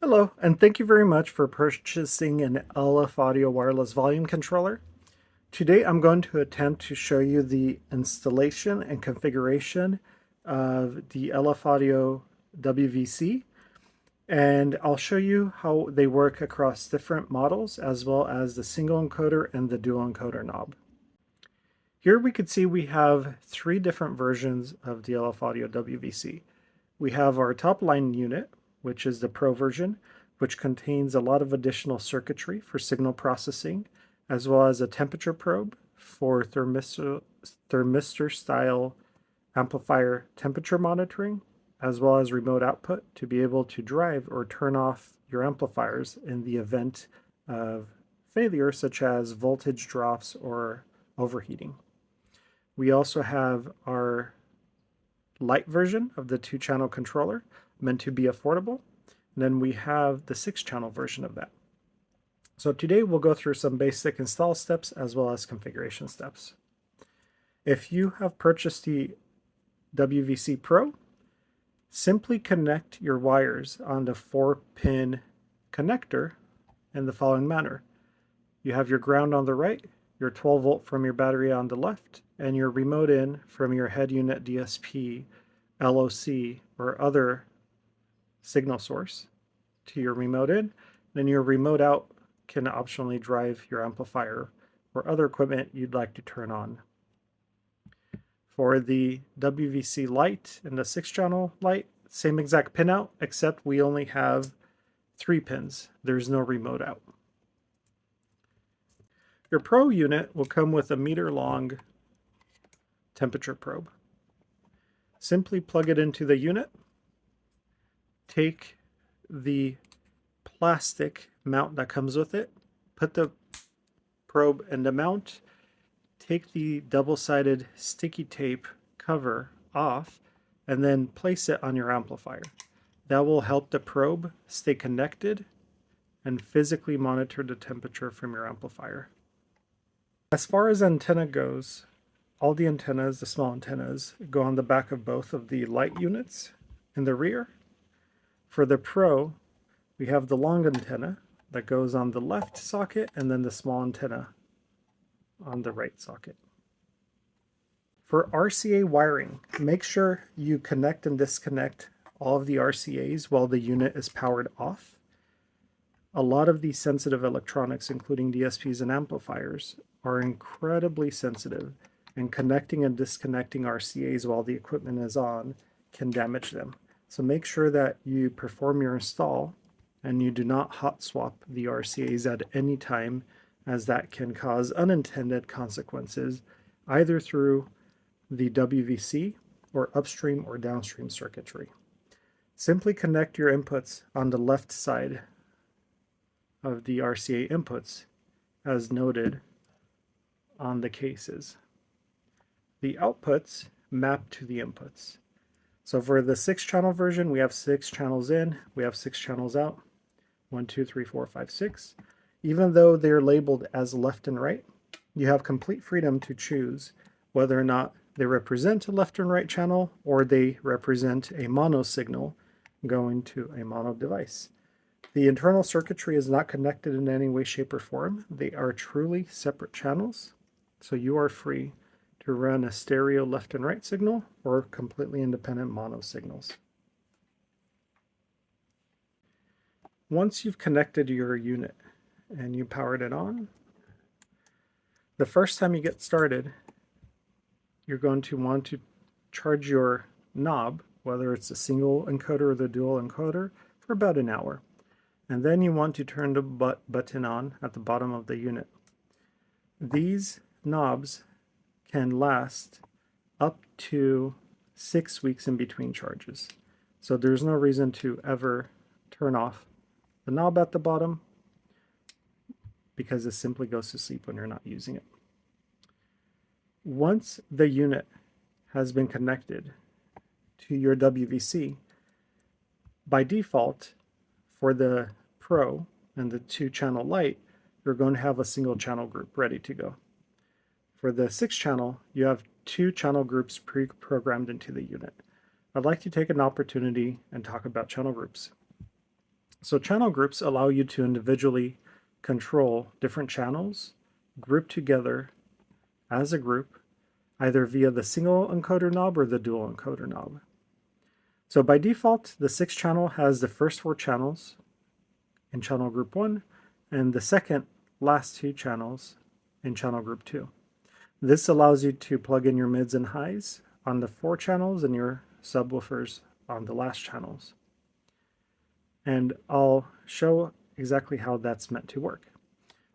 Hello, and thank you very much for purchasing an LF Audio wireless volume controller. Today I'm going to attempt to show you the installation and configuration of the LF Audio WVC, and I'll show you how they work across different models as well as the single encoder and the dual encoder knob. Here we can see we have three different versions of the LF Audio WVC. We have our top line unit, which is the Pro version, which contains a lot of additional circuitry for signal processing, as well as a temperature probe for thermistor style amplifier temperature monitoring, as well as remote output to be able to drive or turn off your amplifiers in the event of failure, such as voltage drops or overheating. We also have our Lite version of the 2-channel controller, meant to be affordable. And then we have the 6-channel version of that. So today we'll go through some basic install steps as well as configuration steps. If you have purchased the WVC Pro, simply connect your wires on the 4-pin connector in the following manner. You have your ground on the right, your 12 volt from your battery on the left, and your remote in from your head unit DSP, LOC, or other signal source to your remote in. Then your remote out can optionally drive your amplifier or other equipment you'd like to turn on. For the WVC Lite and the 6-channel Lite, same exact pin out, except we only have 3 pins. There's no remote out. Your Pro unit will come with a meter-long temperature probe. Simply plug it into the unit, take the plastic mount that comes with it, put the probe in the mount, take the double-sided sticky tape cover off, and then place it on your amplifier. That will help the probe stay connected and physically monitor the temperature from your amplifier. As far as antenna goes, all the antennas, the small antennas, go on the back of both of the Lite units in the rear. For the Pro, we have the long antenna that goes on the left socket and then the small antenna on the right socket. For RCA wiring, make sure you connect and disconnect all of the RCAs while the unit is powered off. A lot of these sensitive electronics, including DSPs and amplifiers, are incredibly sensitive, and connecting and disconnecting RCAs while the equipment is on can damage them. So make sure that you perform your install and you do not hot swap the RCAs at any time, as that can cause unintended consequences either through the WVC or upstream or downstream circuitry. Simply connect your inputs on the left side of the RCA inputs as noted on the cases. The outputs map to the inputs. So for the 6-channel version, we have 6 channels in, we have 6 channels out. 1, 2, 3, 4, 5, 6. Even though they're labeled as left and right, you have complete freedom to choose whether or not they represent a left and right channel or they represent a mono signal going to a mono device. The internal circuitry is not connected in any way, shape, or form. They are truly separate channels, so you are free to run a stereo left and right signal or completely independent mono signals. Once you've connected your unit and you powered it on, the first time you get started, you're going to want to charge your knob, whether it's a single encoder or the dual encoder, for about an hour. And then you want to turn the button on at the bottom of the unit. These knobs can last up to 6 weeks in between charges. So there's no reason to ever turn off the knob at the bottom because it simply goes to sleep when you're not using it. Once the unit has been connected to your WVC, by default, for the Pro and the 2-channel Lite, you're going to have a single channel group ready to go. For the 6-channel, you have 2 channel groups pre-programmed into the unit. I'd like to take an opportunity and talk about channel groups. So channel groups allow you to individually control different channels grouped together as a group, either via the single encoder knob or the dual encoder knob. So by default, the 6th channel has the first 4 channels in channel group 1 and the last 2 channels in channel group 2. This allows you to plug in your mids and highs on the 4 channels and your subwoofers on the last channels. And I'll show exactly how that's meant to work.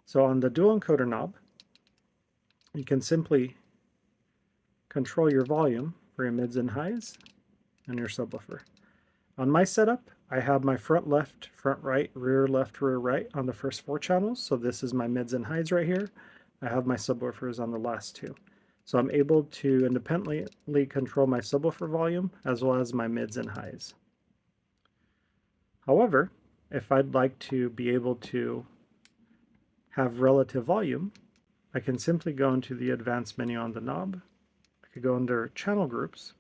So on the dual encoder knob, you can simply control your volume for your mids and highs and your subwoofer. On my setup, I have my front left, front right, rear left, rear right on the first 4 channels. So this is my mids and highs right here. I have my subwoofers on the last 2. So I'm able to independently control my subwoofer volume as well as my mids and highs. However, if I'd like to be able to have relative volume, I can simply go into the advanced menu on the knob. I could go under channel groups,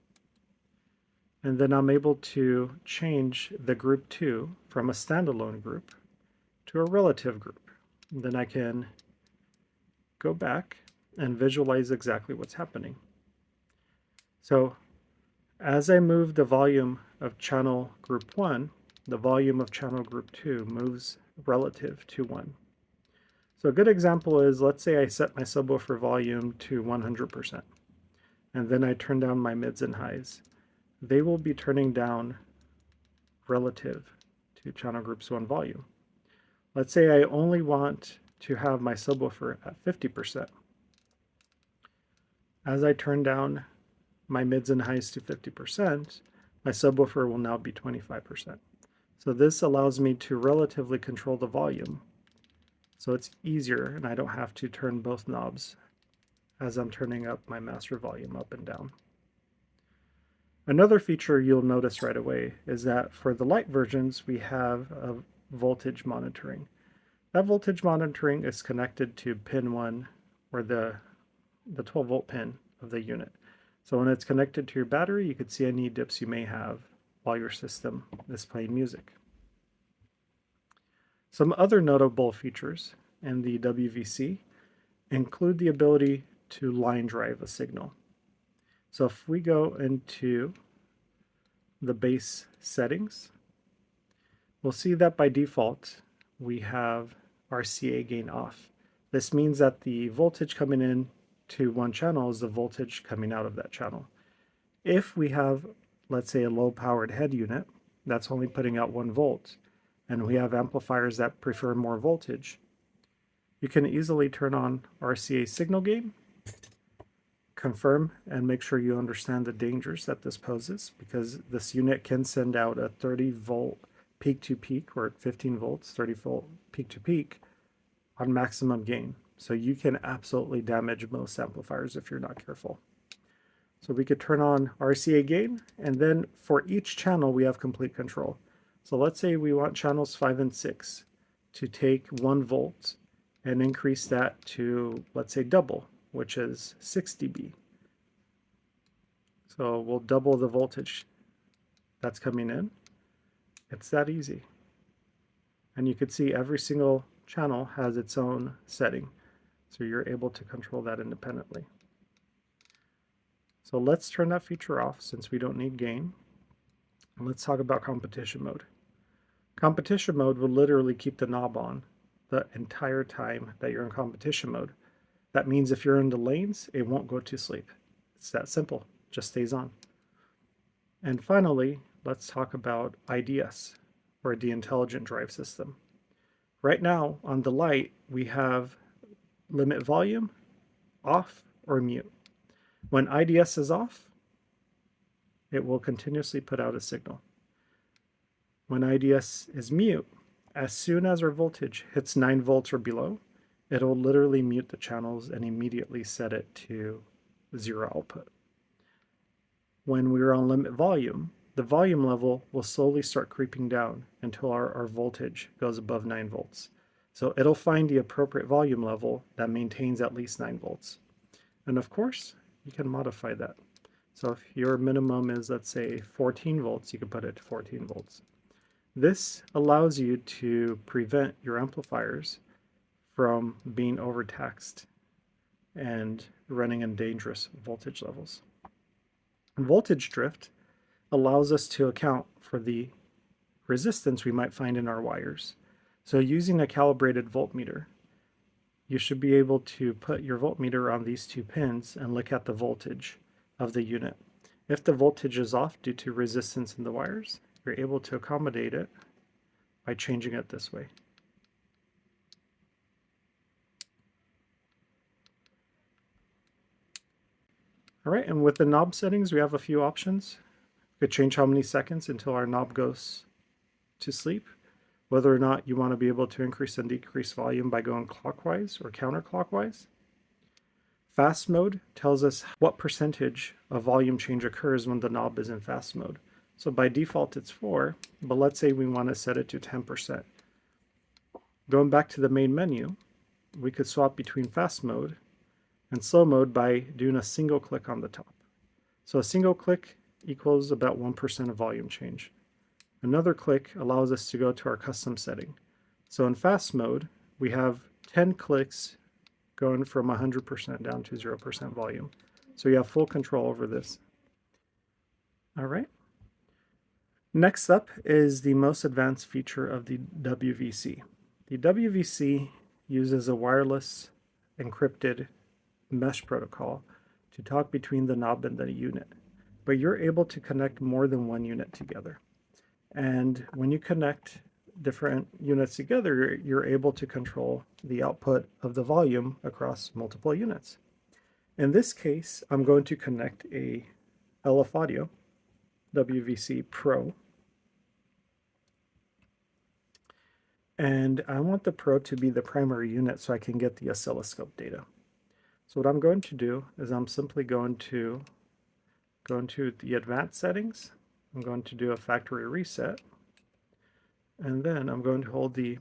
and then I'm able to change the group 2 from a standalone group to a relative group. And then I can go back and visualize exactly what's happening. So as I move the volume of channel group 1, the volume of channel group 2 moves relative to 1. So a good example is, let's say I set my subwoofer volume to 100%, and then I turn down my mids and highs. They will be turning down relative to channel groups 1 volume. Let's say I only want to have my subwoofer at 50%. As I turn down my mids and highs to 50%, my subwoofer will now be 25%. So this allows me to relatively control the volume. So it's easier and I don't have to turn both knobs as I'm turning up my master volume up and down. Another feature you'll notice right away is that for the Lite versions, we have a voltage monitoring. That voltage monitoring is connected to pin 1, or the 12 volt pin of the unit. So when it's connected to your battery, you can see any dips you may have while your system is playing music. Some other notable features in the WVC include the ability to line drive a signal. So if we go into the base settings, we'll see that by default we have RCA gain off. This means that the voltage coming in to one channel is the voltage coming out of that channel. If we have, let's say, a low powered head unit that's only putting out 1 volt, and we have amplifiers that prefer more voltage, you can easily turn on RCA signal gain, confirm and make sure you understand the dangers that this poses, because this unit can send out a 30 volt peak to peak, or 15 volts, 30 volt peak to peak on maximum gain. So you can absolutely damage most amplifiers if you're not careful. So we could turn on RCA gain, and then for each channel we have complete control. So let's say we want channels 5 and 6 to take 1 volt and increase that to, let's say, double, which is 6 dB. So we'll double the voltage that's coming in. It's that easy. And you can see every single channel has its own setting, so you're able to control that independently. So let's turn that feature off since we don't need gain. And let's talk about competition mode. Competition mode will literally keep the knob on the entire time that you're in competition mode. That means if you're in the lanes, it won't go to sleep. It's that simple, just stays on. And finally, let's talk about IDS, or the Intelligent Drive System. Right now on the Lite, we have limit volume, off, or mute. When IDS is off, it will continuously put out a signal. When IDS is mute, as soon as our voltage hits 9 volts or below, it'll literally mute the channels and immediately set it to 0 output. When we're on limit volume, the volume level will slowly start creeping down until our voltage goes above 9 volts. So it'll find the appropriate volume level that maintains at least 9 volts. And of course, you can modify that. So if your minimum is, let's say, 14 volts, you can put it to 14 volts. This allows you to prevent your amplifiers from being overtaxed and running in dangerous voltage levels. Voltage drift allows us to account for the resistance we might find in our wires. So using a calibrated voltmeter, you should be able to put your voltmeter on these two pins and look at the voltage of the unit. If the voltage is off due to resistance in the wires, you're able to accommodate it by changing it this way. All right, and with the knob settings, we have a few options. We could change how many seconds until our knob goes to sleep, whether or not you want to be able to increase and decrease volume by going clockwise or counterclockwise. Fast mode tells us what percentage of volume change occurs when the knob is in fast mode. So by default it's 4, but let's say we want to set it to 10%. Going back to the main menu, we could swap between fast mode and slow mode by doing a single click on the top. So a single click equals about 1% of volume change. Another click allows us to go to our custom setting. So in fast mode, we have 10 clicks going from 100% down to 0% volume. So you have full control over this. All right. Next up is the most advanced feature of the WVC. The WVC uses a wireless encrypted mesh protocol to talk between the knob and the unit, but you're able to connect more than one unit together. And when you connect different units together, you're able to control the output of the volume across multiple units. In this case, I'm going to connect a LF Audio WVC Pro, and I want the Pro to be the primary unit so I can get the oscilloscope data. So what I'm going to do is I'm simply going to go into the advanced settings. I'm going to do a factory reset, and then I'm going to hold the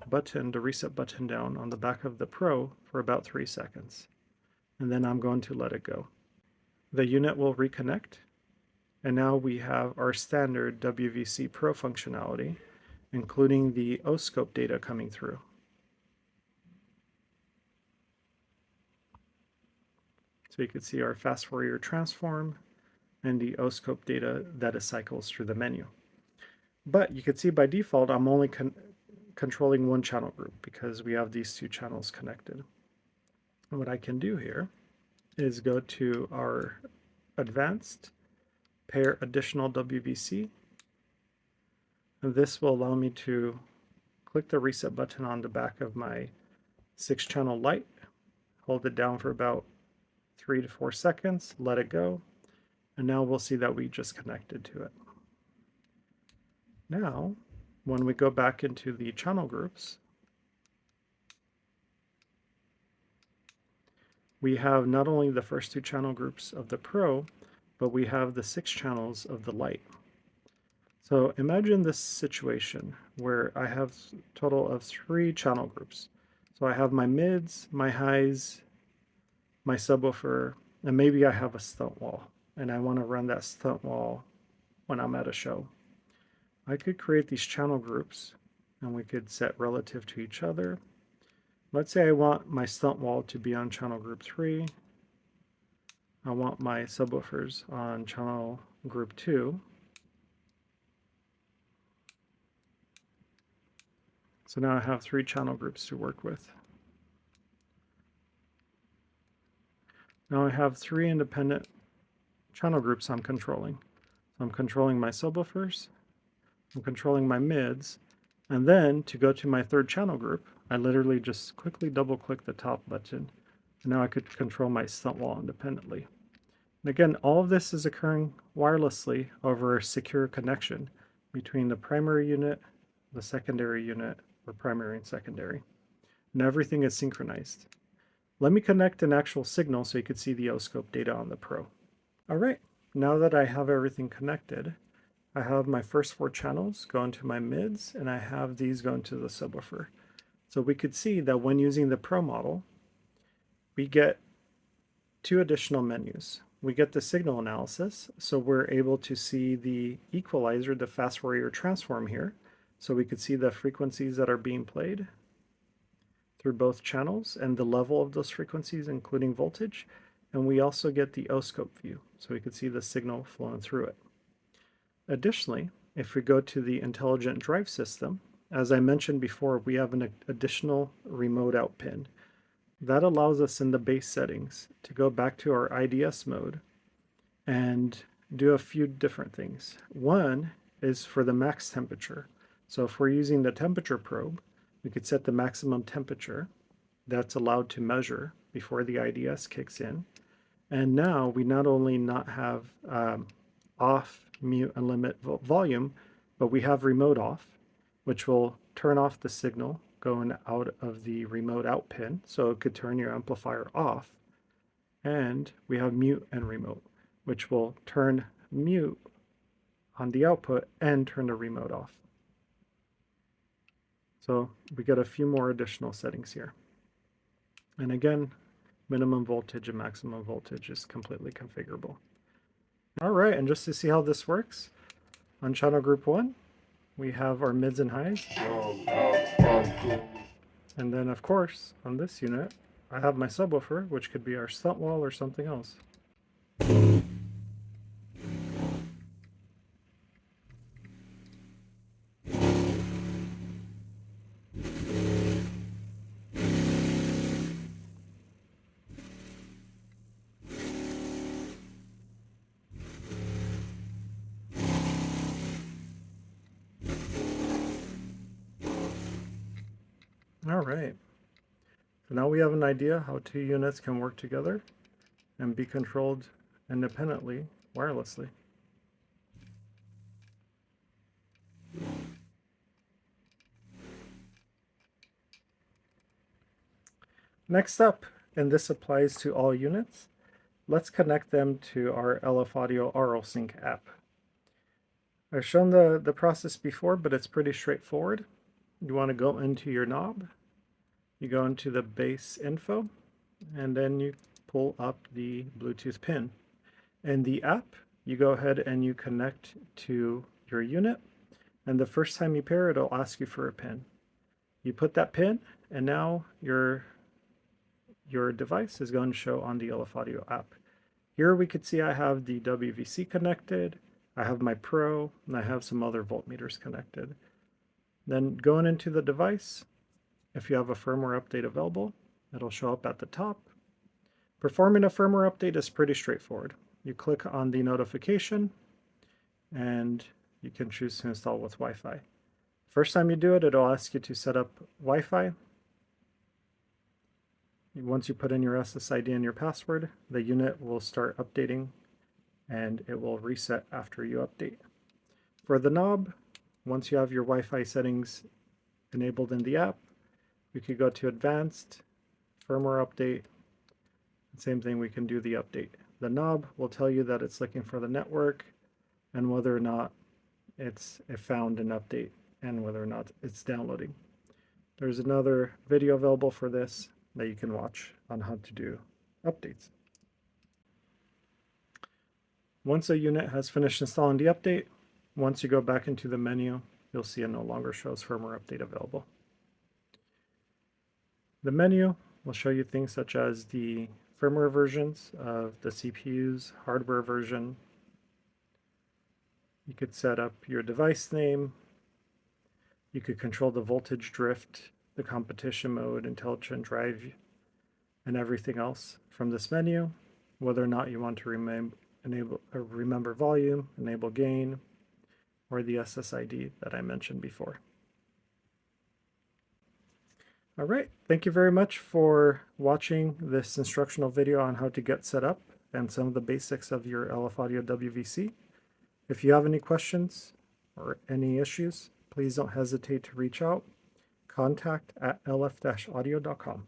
reset button down on the back of the Pro for about 3 seconds, and then I'm going to let it go. The unit will reconnect, and now we have our standard WVC Pro functionality, including the oscilloscope data coming through. So you can see our fast Fourier transform and the oscilloscope data that it cycles through the menu. But you can see by default, I'm only controlling one channel group because we have these two channels connected. And what I can do here is go to our advanced, pair additional WVC, and this will allow me to click the reset button on the back of my 6-channel light, hold it down for about 3 to 4 seconds, let it go, and now we'll see that we just connected to it. Now, when we go back into the channel groups, we have not only the first 2 channel groups of the Pro, but we have the 6 channels of the Lite. So imagine this situation where I have a total of 3 channel groups. So I have my mids, my highs, my subwoofer, and maybe I have a stunt wall, and I want to run that stunt wall when I'm at a show. I could create these channel groups, and we could set relative to each other. Let's say I want my stunt wall to be on channel group 3. I want my subwoofers on channel group 2. So now I have 3 channel groups to work with. Now I have 3 independent channel groups I'm controlling. So I'm controlling my subwoofers, I'm controlling my mids, and then to go to my 3rd channel group, I literally just quickly double click the top button, and now I could control my stunt wall independently. And again, all of this is occurring wirelessly over a secure connection between the primary unit, the secondary unit, or primary and secondary. And everything is synchronized. Let me connect an actual signal so you can see the oscilloscope data on the Pro. All right, now that I have everything connected, I have my first 4 channels going to my mids, and I have these going to the subwoofer. So we could see that when using the Pro model, we get 2 additional menus. We get the signal analysis, so we're able to see the equalizer, the fast Fourier transform here, so we could see the frequencies that are being played through both channels and the level of those frequencies, including voltage. And we also get the oscope view, so we could see the signal flowing through it. Additionally, if we go to the intelligent drive system, as I mentioned before, we have an additional remote out pin. That allows us in the base settings to go back to our IDS mode and do a few different things. One is for the max temperature. So if we're using the temperature probe, we could set the maximum temperature that's allowed to measure before the IDS kicks in. And now we not only not have off, mute, and limit volume, but we have remote off, which will turn off the signal going out of the remote out pin, so it could turn your amplifier off. And we have mute and remote, which will turn mute on the output and turn the remote off. So we get a few more additional settings here. And again, minimum voltage and maximum voltage is completely configurable. All right, and just to see how this works, on channel group 1, we have our mids and highs. And then, of course, on this unit, I have my subwoofer, which could be our stunt wall or something else. All right, so now we have an idea how two units can work together and be controlled independently wirelessly. Next up, and this applies to all units, let's connect them to our LF Audio AuralSync app. I've shown the process before, but it's pretty straightforward. You want to go into your knob, you go into the base info, and then you pull up the Bluetooth pin. In the app, you go ahead and you connect to your unit, and the first time you pair it, it'll ask you for a pin. You put that pin, and now your device is going to show on the LF Audio app. Here we could see I have the WVC connected, I have my Pro, and I have some other voltmeters connected. Then going into the device, if you have a firmware update available, it'll show up at the top. Performing a firmware update is pretty straightforward. You click on the notification, and you can choose to install with Wi-Fi. First time you do it, it'll ask you to set up Wi-Fi. Once you put in your SSID and your password, the unit will start updating, and it will reset after you update. For the knob, once you have your Wi-Fi settings enabled in the app, we could go to Advanced, Firmware Update. Same thing, we can do the update. The knob will tell you that it's looking for the network and whether or not it found an update and whether or not it's downloading. There's another video available for this that you can watch on how to do updates. Once a unit has finished installing the update, once you go back into the menu, you'll see it no longer shows firmware update available. The menu will show you things such as the firmware versions of the CPU's hardware version. You could set up your device name. You could control the voltage drift, the competition mode, intelligent drive, and everything else from this menu, whether or not you want to remember volume, enable gain, or the SSID that I mentioned before. All right, thank you very much for watching this instructional video on how to get set up and some of the basics of your LF Audio WVC. If you have any questions or any issues, please don't hesitate to reach out. Contact@lf-audio.com.